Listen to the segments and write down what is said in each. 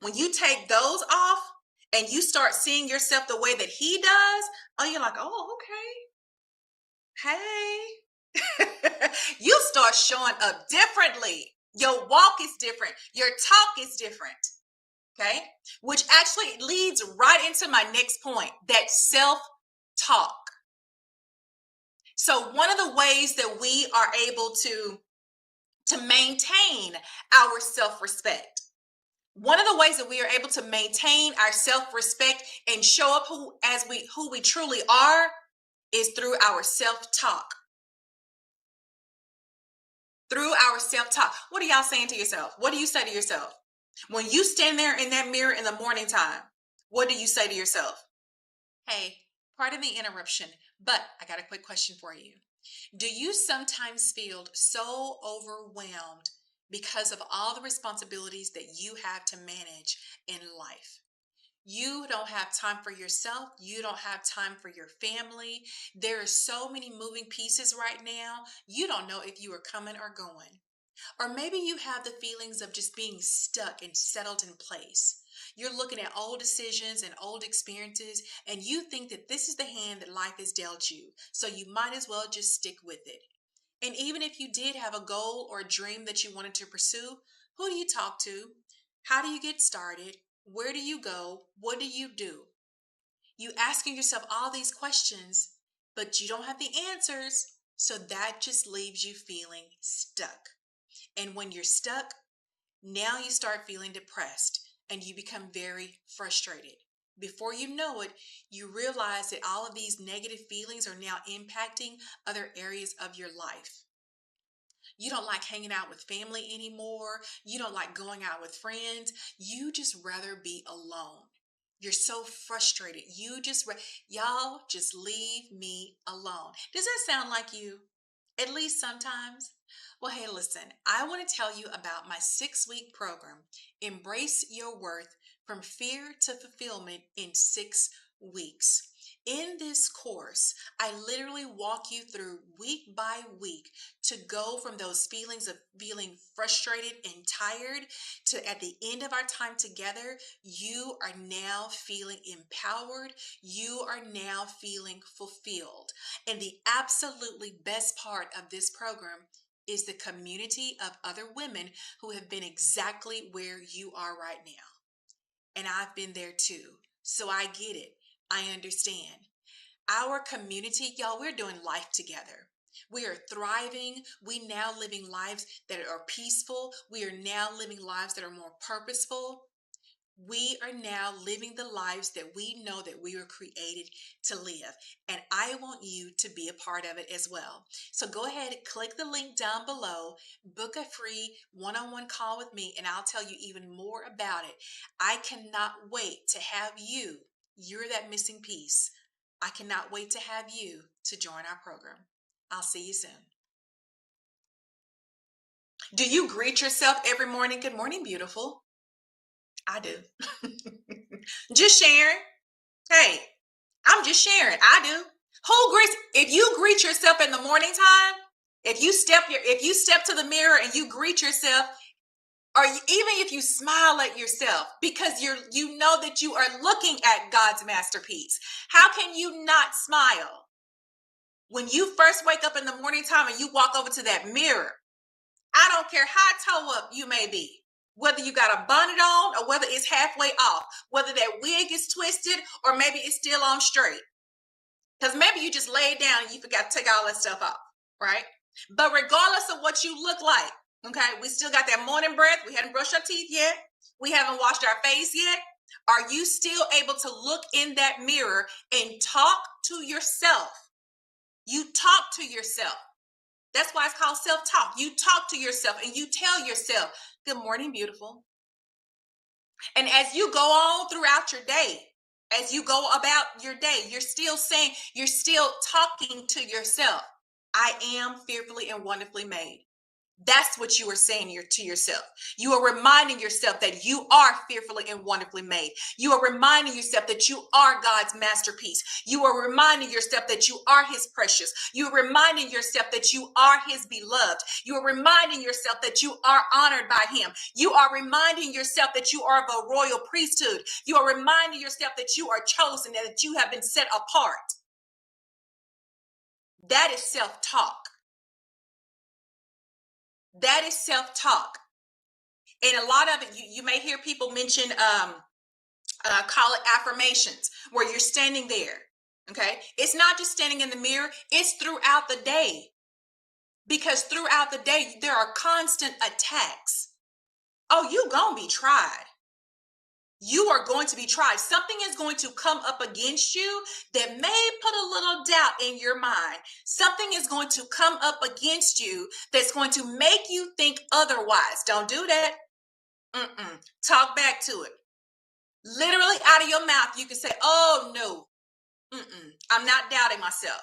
When you take those off and you start seeing yourself the way that he does, oh, you're like, oh, okay. Hey. You start showing up differently. Your walk is different. Your talk is different. Okay. Which actually leads right into my next point, that self talk. So, one of the ways that we are able to maintain our self respect, one of the ways that we are able to maintain our self-respect and show up who we truly are is through our self-talk. Through our self-talk. What are y'all saying to yourself? What do you say to yourself? When you stand there in that mirror in the morning time, what do you say to yourself? Hey, pardon the interruption, but I got a quick question for you. Do you sometimes feel so overwhelmed because of all the responsibilities that you have to manage in life? You don't have time for yourself. You don't have time for your family. There are so many moving pieces right now. You don't know if you are coming or going. Or maybe you have the feelings of just being stuck and settled in place. You're looking at old decisions and old experiences, and you think that this is the hand that life has dealt you. So you might as well just stick with it. And even if you did have a goal or a dream that you wanted to pursue, who do you talk to? How do you get started? Where do you go? What do you do? You asking yourself all these questions, but you don't have the answers. So that just leaves you feeling stuck. And when you're stuck, now you start feeling depressed and you become very frustrated. Before you know it, you realize that all of these negative feelings are now impacting other areas of your life. You don't like hanging out with family anymore. You don't like going out with friends. You just rather be alone. You're so frustrated. Y'all just leave me alone. Does that sound like you? At least sometimes? Well, hey, listen, I want to tell you about my 6-week program, Embrace Your Worth from Fear to Fulfillment in 6 weeks. In this course, I literally walk you through week by week to go from those feelings of feeling frustrated and tired to at the end of our time together, you are now feeling empowered. You are now feeling fulfilled. And the absolutely best part of this program is the community of other women who have been exactly where you are right now. And I've been there too. So I get it. I understand. Our community, y'all, we're doing life together. We are thriving. We now living lives that are peaceful. We are now living lives that are more purposeful. We are now living the lives that we know that we were created to live. And I want you to be a part of it as well. So go ahead, click the link down below, book a free one-on-one call with me, and I'll tell you even more about it. I cannot wait to have you. You're that missing piece. I cannot wait to have you to join our program. I'll see you soon. Do you greet yourself every morning? Good morning, beautiful. I do. Just sharing. Hey, I'm just sharing. I do. Who greets? If you greet yourself in the morning time, if you step to the mirror and you greet yourself, or even if you smile at yourself, because you know that you are looking at God's masterpiece, how can you not smile when you first wake up in the morning time and you walk over to that mirror? I don't care how toe up you may be, whether you got a bonnet on or whether it's halfway off, whether that wig is twisted or maybe it's still on straight. Because maybe you just laid down and you forgot to take all that stuff off, right? But regardless of what you look like, okay, we still got that morning breath. We hadn't brushed our teeth yet. We haven't washed our face yet. Are you still able to look in that mirror and talk to yourself? You talk to yourself. That's why it's called self-talk. You talk to yourself and you tell yourself, good morning, beautiful. And as you go on throughout your day, as you go about your day, you're still talking to yourself, I am fearfully and wonderfully made. That's what you are saying to yourself. You are reminding yourself that you are fearfully and wonderfully made. You are reminding yourself that you are God's masterpiece. You are reminding yourself that you are his precious. You are reminding yourself that you are his beloved. You are reminding yourself that you are honored by him. You are reminding yourself that you are of a royal priesthood. You are reminding yourself that you are chosen and that you have been set apart. That is self-talk. That is self-talk. And a lot of it, you may hear people mention, call it affirmations, where you're standing there. Okay. It's not just standing in the mirror, it's throughout the day. Because throughout the day, there are constant attacks. Oh, you gonna be tried. You are going to be tried. Something is going to come up against you that may put a little doubt in your mind. Something is going to come up against you that's going to make you think otherwise. Don't do that. Talk back to it. Literally out of your mouth, you can say, oh no, I'm not doubting myself.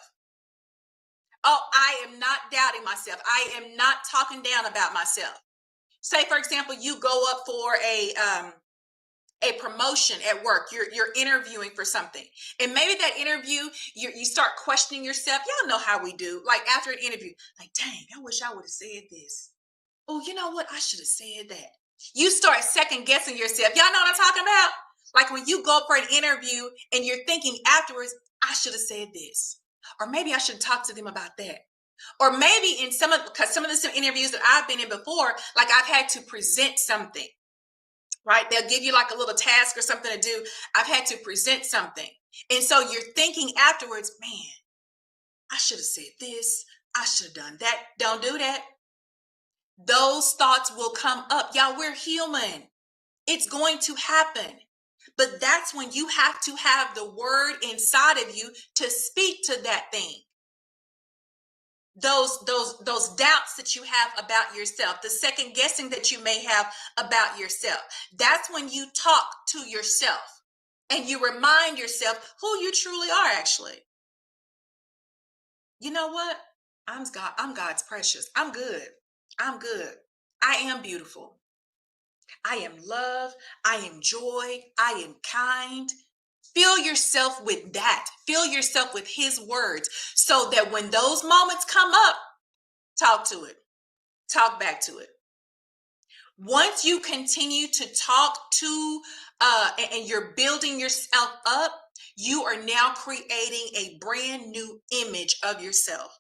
Oh, I am not doubting myself. I am not talking down about myself. Say, for example, you go up for a promotion at work. You're interviewing for something, and maybe that interview you start questioning yourself. Y'all know how we do. Like after an interview, like, dang, I wish I would have said this. Oh, you know what? I should have said that. You start second guessing yourself. Y'all know what I'm talking about? Like when you go for an interview and you're thinking afterwards, I should have said this. Or maybe I should talk to them about that. Or maybe in because some of the interviews that I've been in before, like I've had to present something, right? They'll give you like a little task or something to do. I've had to present something. And so you're thinking afterwards, man, I should have said this. I should have done that. Don't do that. Those thoughts will come up. Y'all, we're human. It's going to happen. But that's when you have to have the word inside of you to speak to that thing. Those doubts that you have about yourself, the second guessing that you may have about yourself. That's when you talk to yourself and you remind yourself who you truly are actually. You know what? I'm God's precious. I'm good. I'm good. I am beautiful. I am love. I am joy. I am kind. Fill yourself with that. Fill yourself with his words so that when those moments come up, talk to it. Talk back to it. Once you continue to talk to, and you're building yourself up, you are now creating a brand new image of yourself.